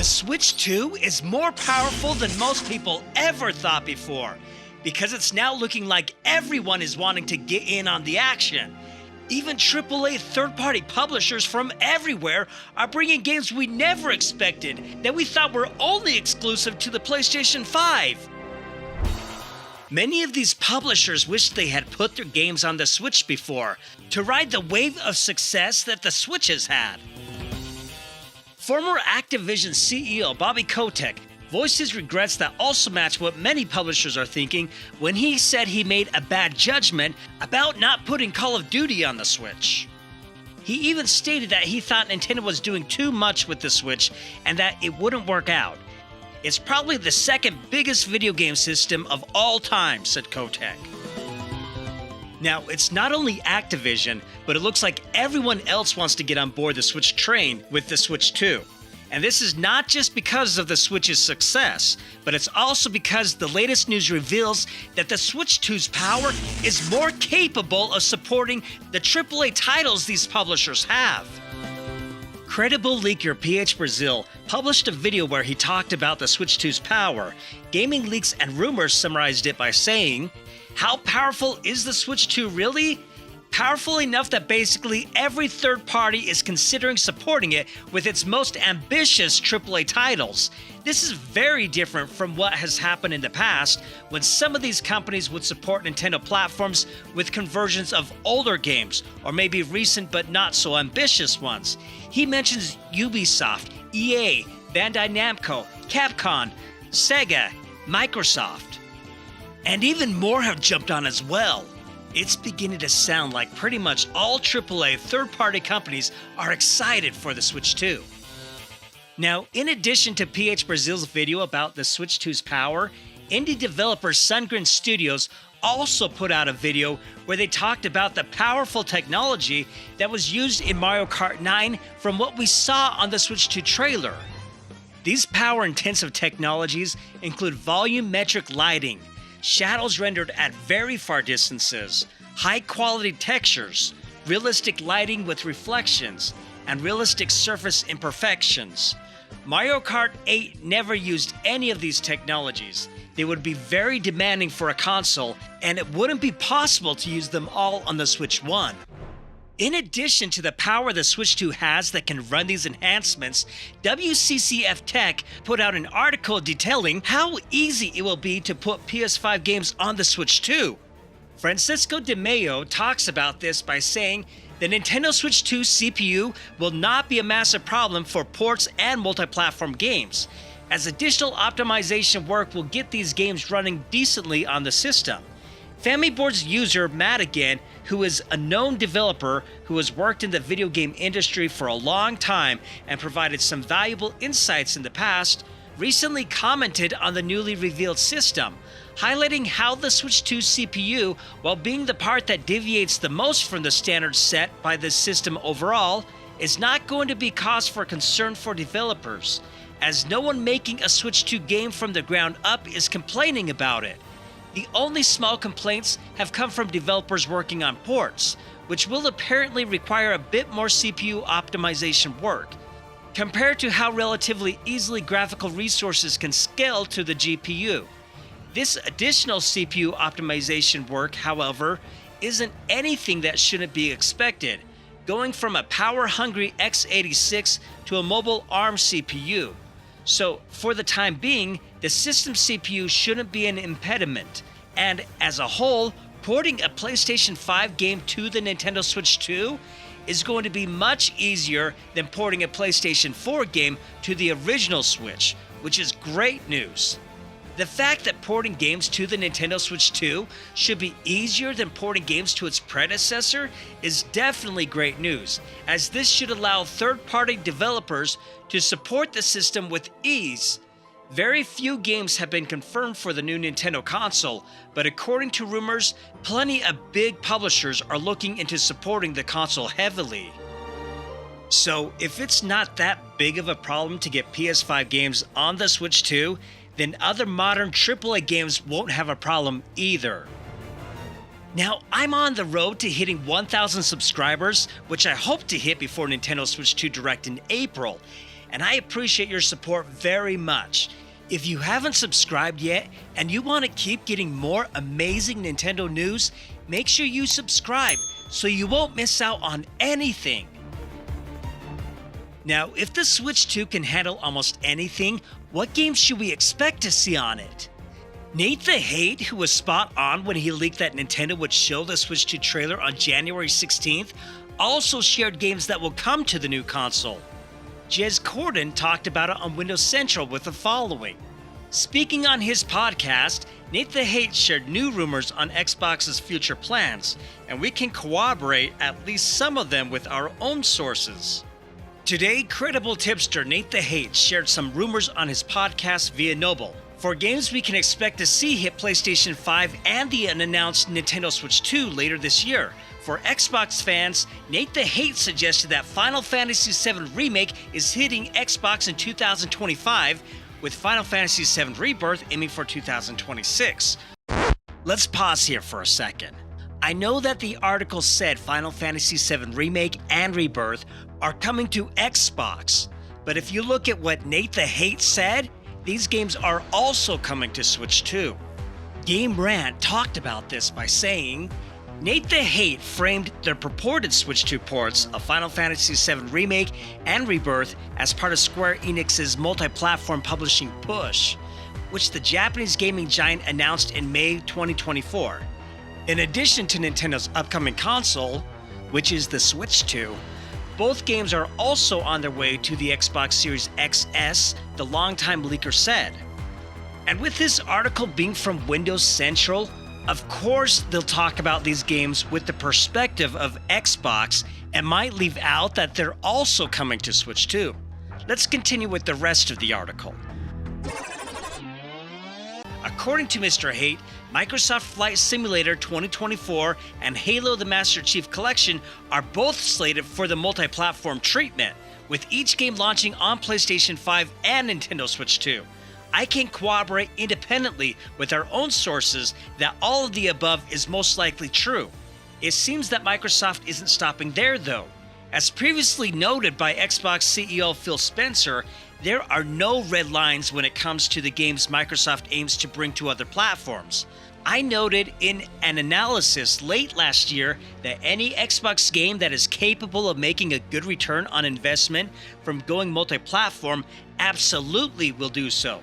The Switch 2 is more powerful than most people ever thought before, because it's now looking like everyone is wanting to get in on the action. Even AAA third-party publishers from everywhere are bringing games we never expected, that we thought were only exclusive to the PlayStation 5. Many of these publishers wish they had put their games on the Switch before, to ride the wave of success that the Switch has had. Former Activision CEO Bobby Kotick voiced his regrets that also match what many publishers are thinking when he said he made a bad judgment about not putting Call of Duty on the Switch. He even stated that he thought Nintendo was doing too much with the Switch and that it wouldn't work out. It's probably the second biggest video game system of all time, said Kotick. Now, it's not only Activision, but it looks like everyone else wants to get on board the Switch train with the Switch 2. And this is not just because of the Switch's success, but it's also because the latest news reveals that the Switch 2's power is more capable of supporting the AAA titles these publishers have. Credible leaker PH Brazil published a video where he talked about the Switch 2's power. Gaming Leaks and Rumors summarized it by saying, "How powerful is the Switch 2 really? Powerful enough that basically every third party is considering supporting it with its most ambitious AAA titles. This is very different from what has happened in the past, when some of these companies would support Nintendo platforms with conversions of older games, or maybe recent but not so ambitious ones." He mentions Ubisoft, EA, Bandai Namco, Capcom, Sega, Microsoft. And even more have jumped on as well. It's beginning to sound like pretty much all AAA third-party companies are excited for the Switch 2. Now, in addition to PH Brazil's video about the Switch 2's power, indie developer Sungrin Studios also put out a video where they talked about the powerful technology that was used in Mario Kart 9 from what we saw on the Switch 2 trailer. These power-intensive technologies include volumetric lighting, shadows rendered at very far distances, high-quality textures, realistic lighting with reflections, and realistic surface imperfections. Mario Kart 8 never used any of these technologies. They would be very demanding for a console, and it wouldn't be possible to use them all on the Switch 1. In addition to the power the Switch 2 has that can run these enhancements, WCCF Tech put out an article detailing how easy it will be to put PS5 games on the Switch 2. Francisco De Mayo talks about this by saying the Nintendo Switch 2 CPU will not be a massive problem for ports and multi-platform games, as additional optimization work will get these games running decently on the system. FamiBoard's user Madigan, who is a known developer who has worked in the video game industry for a long time and provided some valuable insights in the past, recently commented on the newly revealed system, highlighting how the Switch 2 CPU, while being the part that deviates the most from the standards set by the system overall, is not going to be cause for concern for developers, as no one making a Switch 2 game from the ground up is complaining about it. The only small complaints have come from developers working on ports, which will apparently require a bit more CPU optimization work, compared to how relatively easily graphical resources can scale to the GPU. This additional CPU optimization work, however, isn't anything that shouldn't be expected, going from a power-hungry x86 to a mobile ARM CPU. So, for the time being, the system CPU shouldn't be an impediment, and as a whole, porting a PlayStation 5 game to the Nintendo Switch 2 is going to be much easier than porting a PlayStation 4 game to the original Switch, which is great news. The fact that porting games to the Nintendo Switch 2 should be easier than porting games to its predecessor is definitely great news, as this should allow third-party developers to support the system with ease. Very few games have been confirmed for the new Nintendo console, but according to rumors, plenty of big publishers are looking into supporting the console heavily. So, if it's not that big of a problem to get PS5 games on the Switch 2, then other modern AAA games won't have a problem either. Now, I'm on the road to hitting 1,000 subscribers, which I hope to hit before Nintendo Switch 2 Direct in April. and I appreciate your support very much. If you haven't subscribed yet and you want to keep getting more amazing Nintendo news, make sure you subscribe so you won't miss out on anything. Now, if the Switch 2 can handle almost anything, what games should we expect to see on it? Nate the Hate, who was spot on when he leaked that Nintendo would show the Switch 2 trailer on January 16th, also shared games that will come to the new console. Jez Corden talked about it on Windows Central with the following. Speaking on his podcast, Nate the Hate shared new rumors on Xbox's future plans, and we can corroborate at least some of them with our own sources. Today, credible tipster Nate the Hate shared some rumors on his podcast via Noble for games we can expect to see hit PlayStation 5 and the unannounced Nintendo Switch 2 later this year. For Xbox fans, Nate the Hate suggested that Final Fantasy VII Remake is hitting Xbox in 2025, with Final Fantasy VII Rebirth aiming for 2026. Let's pause here for a second. I know that the article said Final Fantasy VII Remake and Rebirth are coming to Xbox, but if you look at what Nate the Hate said, these games are also coming to Switch 2. Game Rant talked about this by saying, Nate the Hate framed the purported Switch 2 ports of Final Fantasy VII Remake and Rebirth as part of Square Enix's multi-platform publishing push, which the Japanese gaming giant announced in May 2024. In addition to Nintendo's upcoming console, which is the Switch 2, both games are also on their way to the Xbox Series XS, the longtime leaker said. And with this article being from Windows Central, of course they'll talk about these games with the perspective of Xbox and might leave out that they're also coming to Switch 2. Let's continue with the rest of the article. According to Mr. Hate, Microsoft Flight Simulator 2024 and Halo the Master Chief Collection are both slated for the multi-platform treatment, with each game launching on PlayStation 5 and Nintendo Switch 2. I can corroborate independently with our own sources that all of the above is most likely true. It seems that Microsoft isn't stopping there though. As previously noted by Xbox CEO Phil Spencer, there are no red lines when it comes to the games Microsoft aims to bring to other platforms. I noted in an analysis late last year that any Xbox game that is capable of making a good return on investment from going multi-platform absolutely will do so.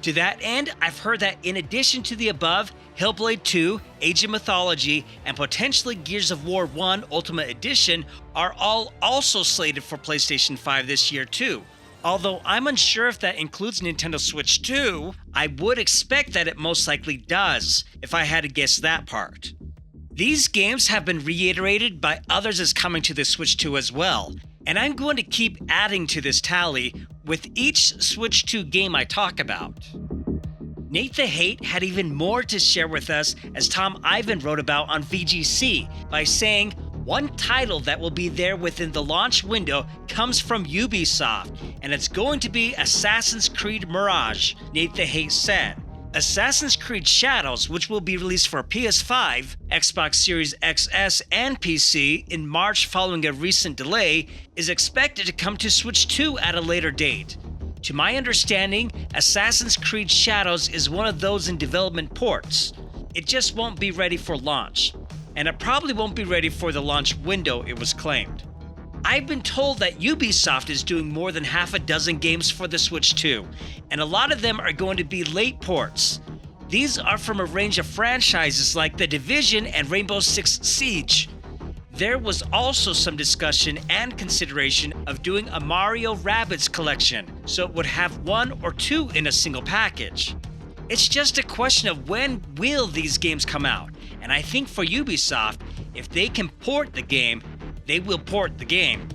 To that end, I've heard that in addition to the above, Hellblade 2, Age of Mythology, and potentially Gears of War 1 Ultimate Edition are all also slated for PlayStation 5 this year too. Although I'm unsure if that includes Nintendo Switch 2, I would expect that it most likely does, if I had to guess that part. These games have been reiterated by others as coming to the Switch 2 as well, and I'm going to keep adding to this tally with each Switch 2 game I talk about. Nate the Hate had even more to share with us, as Tom Ivan wrote about on VGC, by saying, one title that will be there within the launch window comes from Ubisoft, and it's going to be Assassin's Creed Mirage, Nate the Hate said. Assassin's Creed Shadows, which will be released for PS5, Xbox Series XS, and PC in March following a recent delay, is expected to come to Switch 2 at a later date. To my understanding, Assassin's Creed Shadows is one of those in development ports. It just won't be ready for launch. And it probably won't be ready for the launch window, it was claimed. I've been told that Ubisoft is doing more than half a dozen games for the Switch 2, and a lot of them are going to be late ports. These are from a range of franchises like The Division and Rainbow Six Siege. There was also some discussion and consideration of doing a Mario Rabbids collection, so it would have one or two in a single package. It's just a question of when will these games come out, and I think for Ubisoft, if they can port the game, they will port the game.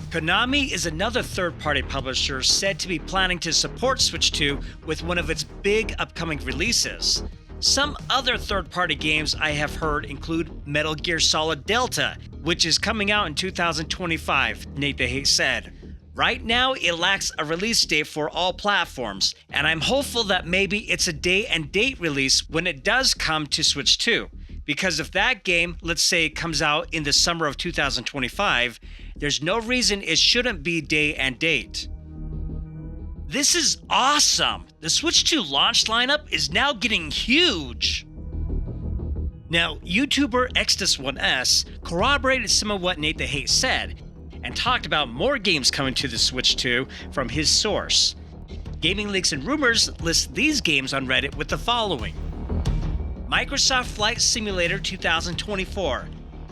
Konami is another third-party publisher said to be planning to support Switch 2 with one of its big upcoming releases. Some other third-party games I have heard include Metal Gear Solid Delta, which is coming out in 2025, Nate the Hate said. Right now, it lacks a release date for all platforms, and I'm hopeful that maybe it's a day and date release when it does come to Switch 2. Because if that game, let's say, comes out in the summer of 2025, there's no reason it shouldn't be day and date. This is awesome! The Switch 2 launch lineup is now getting huge! Now, YouTuber Extus1S corroborated some of what Nate the Hate said, and talked about more games coming to the Switch 2 from his source. Gaming Leaks and Rumors lists these games on Reddit with the following. Microsoft Flight Simulator 2024.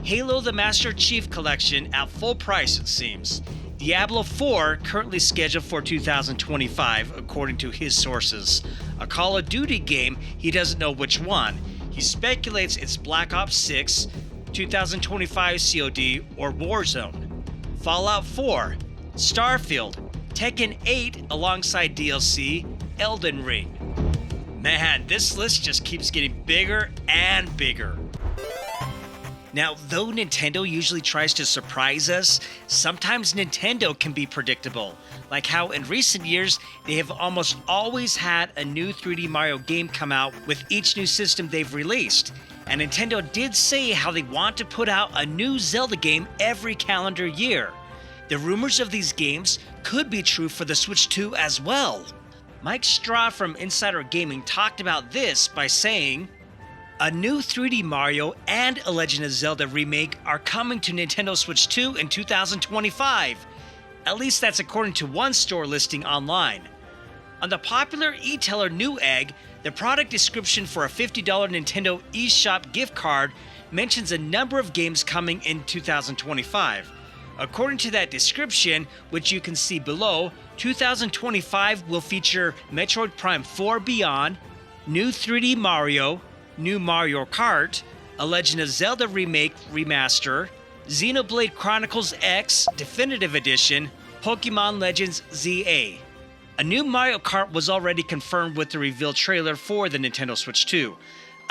Halo the Master Chief Collection at full price, it seems. Diablo 4 currently scheduled for 2025, according to his sources. A Call of Duty game, he doesn't know which one. He speculates it's Black Ops 6, 2025 COD, or Warzone. Fallout 4, Starfield, Tekken 8 alongside DLC, Elden Ring. Man, this list just keeps getting bigger and bigger. Now, though Nintendo usually tries to surprise us, sometimes Nintendo can be predictable, like how in recent years they have almost always had a new 3D Mario game come out with each new system they've released. And Nintendo did say how they want to put out a new Zelda game every calendar year. The rumors of these games could be true for the Switch 2 as well. Mike Straw from Insider Gaming talked about this by saying, a new 3D Mario and a Legend of Zelda remake are coming to Nintendo Switch 2 in 2025. At least that's according to one store listing online. On the popular e-tailer Newegg, the product description for a $50 Nintendo eShop gift card mentions a number of games coming in 2025. According to that description, which you can see below, 2025 will feature Metroid Prime 4 Beyond, new 3D Mario, new Mario Kart, a Legend of Zelda Remake Remaster, Xenoblade Chronicles X Definitive Edition, Pokemon Legends ZA. A new Mario Kart was already confirmed with the reveal trailer for the Nintendo Switch 2.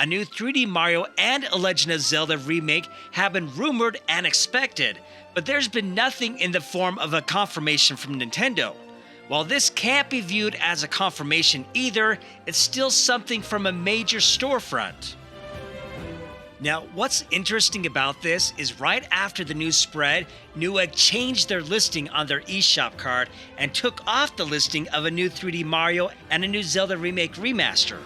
A new 3D Mario and a Legend of Zelda remake have been rumored and expected, but there's been nothing in the form of a confirmation from Nintendo. While this can't be viewed as a confirmation either, it's still something from a major storefront. Now, what's interesting about this is right after the news spread, Newegg changed their listing on their eShop card and took off the listing of a new 3D Mario and a new Zelda Remake Remaster.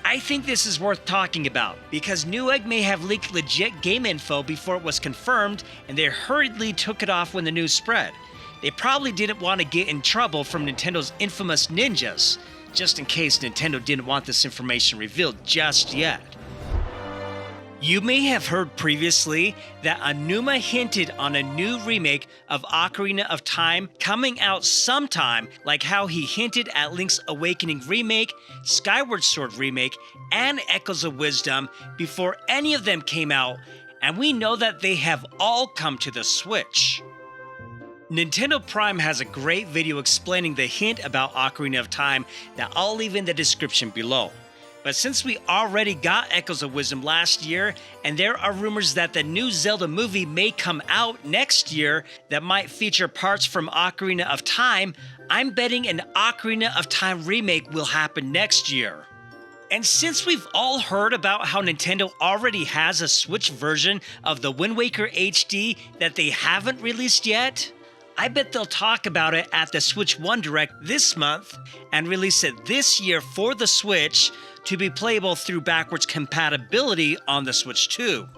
I think this is worth talking about, because Newegg may have leaked legit game info before it was confirmed, and they hurriedly took it off when the news spread. They probably didn't want to get in trouble from Nintendo's infamous ninjas, just in case Nintendo didn't want this information revealed just yet. You may have heard previously that Aonuma hinted on a new remake of Ocarina of Time coming out sometime, like how he hinted at Link's Awakening Remake, Skyward Sword Remake, and Echoes of Wisdom before any of them came out, and we know that they have all come to the Switch. Nintendo Prime has a great video explaining the hint about Ocarina of Time that I'll leave in the description below. But since we already got Echoes of Wisdom last year, and there are rumors that the new Zelda movie may come out next year that might feature parts from Ocarina of Time, I'm betting an Ocarina of Time remake will happen next year. And since we've all heard about how Nintendo already has a Switch version of the Wind Waker HD that they haven't released yet, I bet they'll talk about it at the Switch 1 Direct this month and release it this year for the Switch to be playable through backwards compatibility on the Switch 2.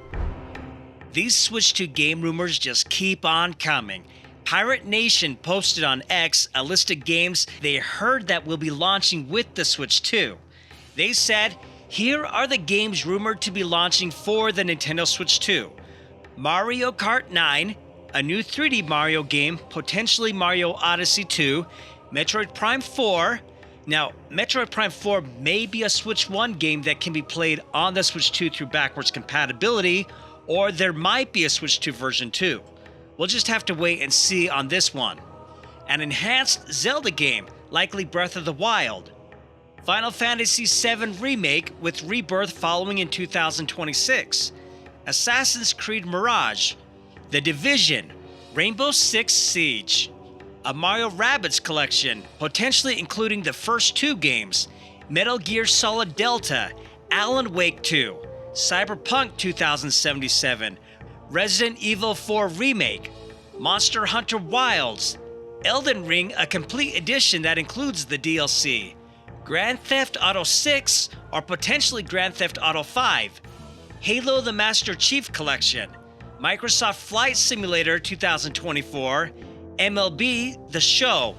These Switch 2 game rumors just keep on coming. Pirate Nation posted on X a list of games they heard that will be launching with the Switch 2. They said, here are the games rumored to be launching for the Nintendo Switch 2. Mario Kart 9, a new 3D Mario game, potentially Mario Odyssey 2, Metroid Prime 4. Now, Metroid Prime 4 may be a Switch 1 game that can be played on the Switch 2 through backwards compatibility, or there might be a Switch 2 version too. We'll just have to wait and see on this one. An enhanced Zelda game, likely Breath of the Wild. Final Fantasy VII Remake with Rebirth following in 2026. Assassin's Creed Mirage. The Division, Rainbow Six Siege, a Mario Rabbids collection, potentially including the first two games, Metal Gear Solid Delta, Alan Wake 2, Cyberpunk 2077, Resident Evil 4 Remake, Monster Hunter Wilds, Elden Ring, a complete edition that includes the DLC. Grand Theft Auto 6 or potentially Grand Theft Auto 5. Halo the Master Chief Collection. Microsoft Flight Simulator 2024. MLB The Show.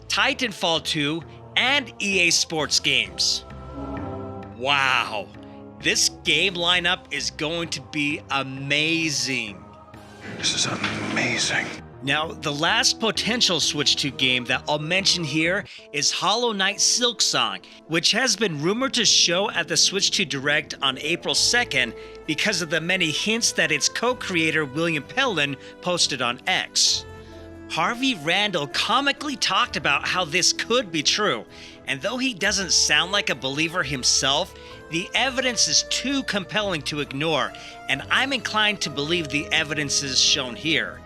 Titanfall 2 and EA Sports games. Wow. This game lineup is going to be amazing. This is amazing. Now, the last potential Switch 2 game that I'll mention here is Hollow Knight Silksong, which has been rumored to show at the Switch 2 Direct on April 2nd because of the many hints that its co-creator William Pellin posted on X. Harvey Randall comically talked about how this could be true, and though he doesn't sound like a believer himself, the evidence is too compelling to ignore, and I'm inclined to believe the evidence is shown here.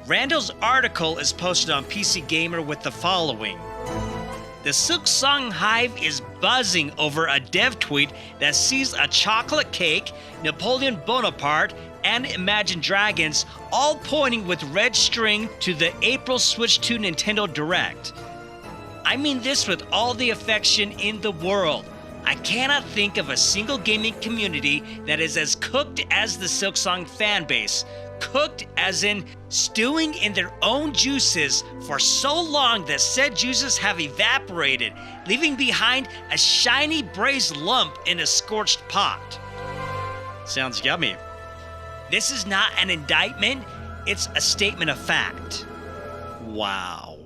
Randall's article is posted on PC Gamer with the following. The Silksong Hive is buzzing over a dev tweet that sees a chocolate cake, Napoleon Bonaparte, and Imagine Dragons all pointing with red string to the April Switch 2 Nintendo Direct. I mean this with all the affection in the world. I cannot think of a single gaming community that is as cooked as the Silksong fanbase. Cooked as in stewing in their own juices for so long that said juices have evaporated, leaving behind a shiny braised lump in a scorched pot. Sounds yummy. This is not an indictment, it's a statement of fact. Wow.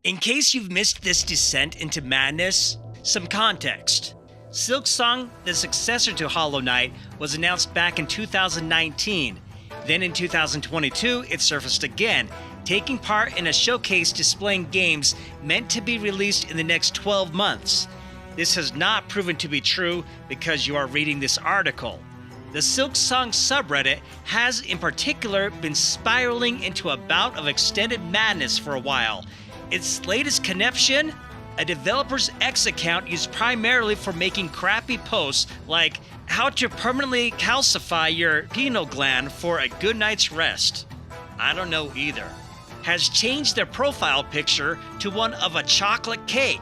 In case you've missed this descent into madness, some context. Silksong, the successor to Hollow Knight, was announced back in 2019. Then in 2022, it surfaced again, taking part in a showcase displaying games meant to be released in the next 12 months. This has not proven to be true because you are reading this article. The Silksong subreddit has in particular been spiraling into a bout of extended madness for a while. Its latest conniption? A developer's X account used primarily for making crappy posts like how to permanently calcify your pineal gland for a good night's rest. I don't know either. Has changed their profile picture to one of a chocolate cake.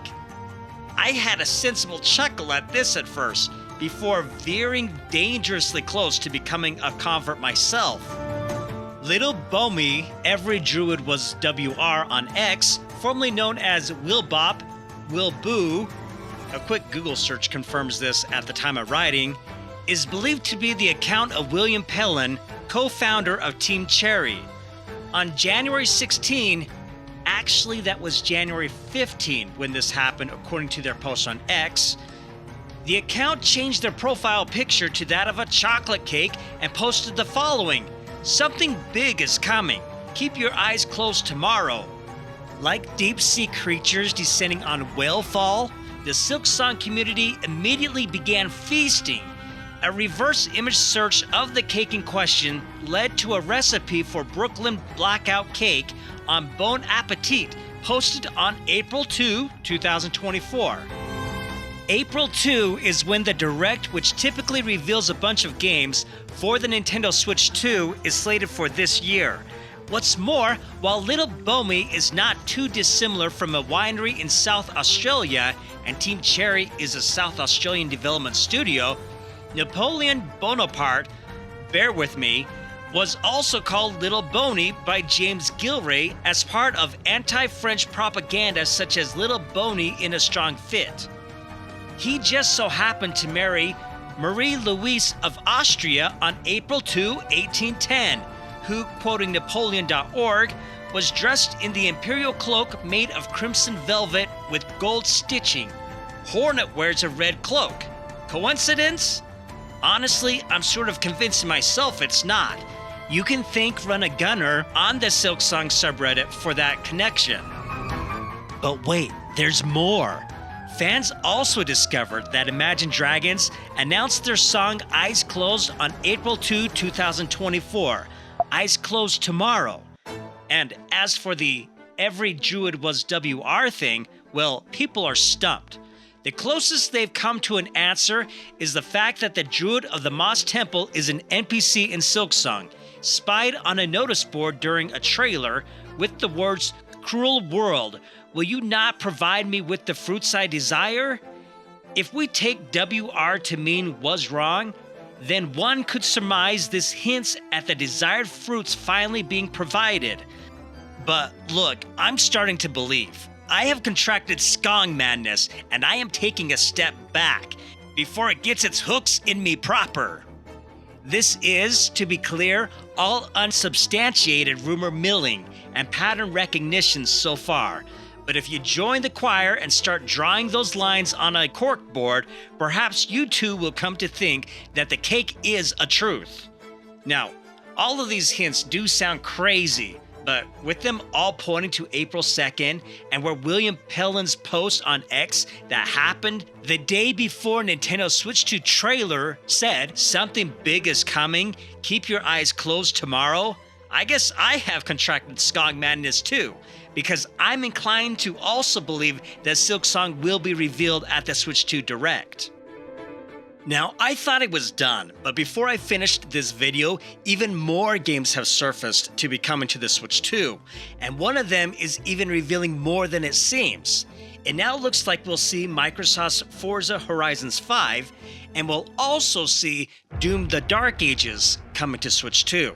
I had a sensible chuckle at this at first, before veering dangerously close to becoming a convert myself. Little Bomi, Every Druid Was WR on X, formerly known as Willbop, Willboo, a quick Google search confirms this at the time of writing, is believed to be the account of William Pellin, co-founder of Team Cherry. On January 16, actually that was January 15 when this happened according to their post on X, the account changed their profile picture to that of a chocolate cake and posted the following: "Something big is coming. Keep your eyes closed tomorrow." Like deep-sea creatures descending on whalefall, the Silksong community immediately began feasting. A reverse image search of the cake in question led to a recipe for Brooklyn Blackout Cake on Bon Appetit, posted on April 2, 2024. April 2 is when the Direct, which typically reveals a bunch of games for the Nintendo Switch 2, is slated for this year. What's more, while Little Bomi is not too dissimilar from a winery in South Australia, and Team Cherry is a South Australian development studio, Napoleon Bonaparte, bear with me, was also called Little Boney by James Gilray as part of anti-French propaganda such as Little Boney in a Strong Fit. He just so happened to marry Marie-Louise of Austria on April 2, 1810, who, quoting Napoleon.org, was dressed in the imperial cloak made of crimson velvet with gold stitching. Hornet wears a red cloak. Coincidence? Honestly, I'm sort of convincing myself it's not. You can thank Run a Gunner on the Silksong subreddit for that connection. But wait, there's more. Fans also discovered that Imagine Dragons announced their song Eyes Closed on April 2, 2024. Eyes Closed Tomorrow. And as for the Every Druid Was WR thing, well, people are stumped. The closest they've come to an answer is the fact that the Druid of the Moss Temple is an NPC in Silksong, spied on a notice board during a trailer with the words cruel world, will you not provide me with the fruits I desire? If we take WR to mean was wrong, then one could surmise this hints at the desired fruits finally being provided. But look, I'm starting to believe. I have contracted Skong madness, and I am taking a step back before it gets its hooks in me proper. This is, to be clear, all unsubstantiated rumor milling and pattern recognition so far. But if you join the choir and start drawing those lines on a corkboard, perhaps you too will come to think that the cake is a truth. Now, all of these hints do sound crazy, but with them all pointing to April 2nd, and where William Pellin's post on X that happened the day before Nintendo Switch 2 trailer said something big is coming, keep your eyes closed tomorrow, I guess I have contracted Skong madness too, because I'm inclined to also believe that Silksong will be revealed at the Switch 2 Direct. Now, I thought it was done, but before I finished this video, even more games have surfaced to be coming to the Switch 2, and one of them is even revealing more than it seems. It now looks like we'll see Microsoft's Forza Horizons 5, and we'll also see Doom: The Dark Ages coming to Switch 2.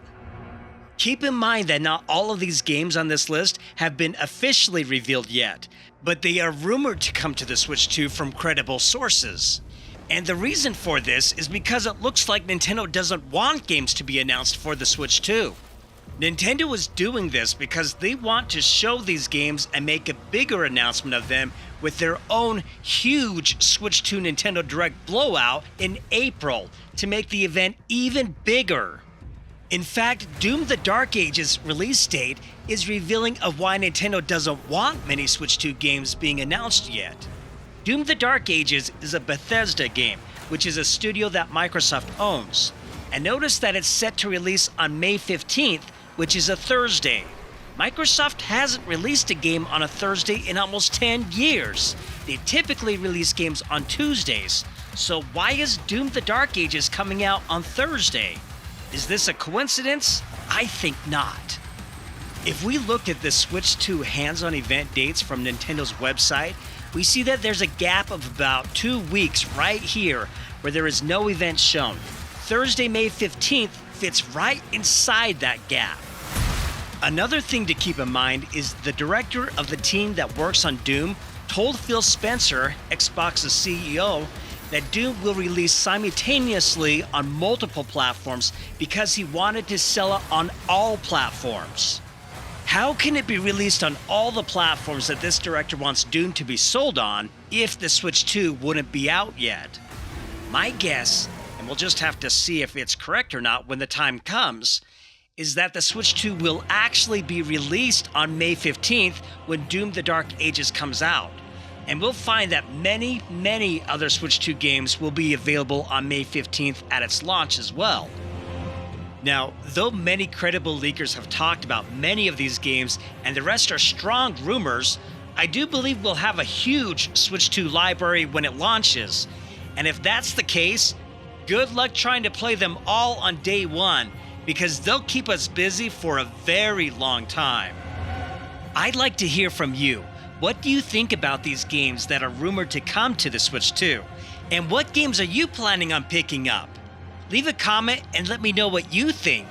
Keep in mind that not all of these games on this list have been officially revealed yet, but they are rumored to come to the Switch 2 from credible sources. And the reason for this is because it looks like Nintendo doesn't want games to be announced for the Switch 2. Nintendo is doing this because they want to show these games and make a bigger announcement of them with their own huge Switch 2 Nintendo Direct blowout in April to make the event even bigger. In fact, Doom: The Dark Ages release date is revealing of why Nintendo doesn't want many Switch 2 games being announced yet. Doom: The Dark Ages is a Bethesda game, which is a studio that Microsoft owns. And notice that it's set to release on May 15th, which is a Thursday. Microsoft hasn't released a game on a Thursday in almost 10 years. They typically release games on Tuesdays. So why is Doom: The Dark Ages coming out on Thursday? Is this a coincidence? I think not. If we look at the Switch 2 hands-on event dates from Nintendo's website, we see that there's a gap of about 2 weeks right here where there is no event shown. Thursday, May 15th fits right inside that gap. Another thing to keep in mind is the director of the team that works on Doom told Phil Spencer, Xbox's CEO, that Doom will release simultaneously on multiple platforms because he wanted to sell it on all platforms. How can it be released on all the platforms that this director wants Doom to be sold on if the Switch 2 wouldn't be out yet? My guess, and we'll just have to see if it's correct or not when the time comes, is that the Switch 2 will actually be released on May 15th when Doom: The Dark Ages comes out. And we'll find that many other Switch 2 games will be available on May 15th at its launch as well. Now, though many credible leakers have talked about many of these games and the rest are strong rumors, I do believe we'll have a huge Switch 2 library when it launches. And if that's the case, good luck trying to play them all on day one, because they'll keep us busy for a very long time. I'd like to hear from you. What do you think about these games that are rumored to come to the Switch 2? And what games are you planning on picking up? Leave a comment and let me know what you think.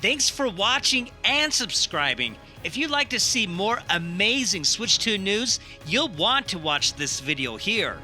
Thanks for watching and subscribing. If you'd like to see more amazing Switch 2 news, you'll want to watch this video here.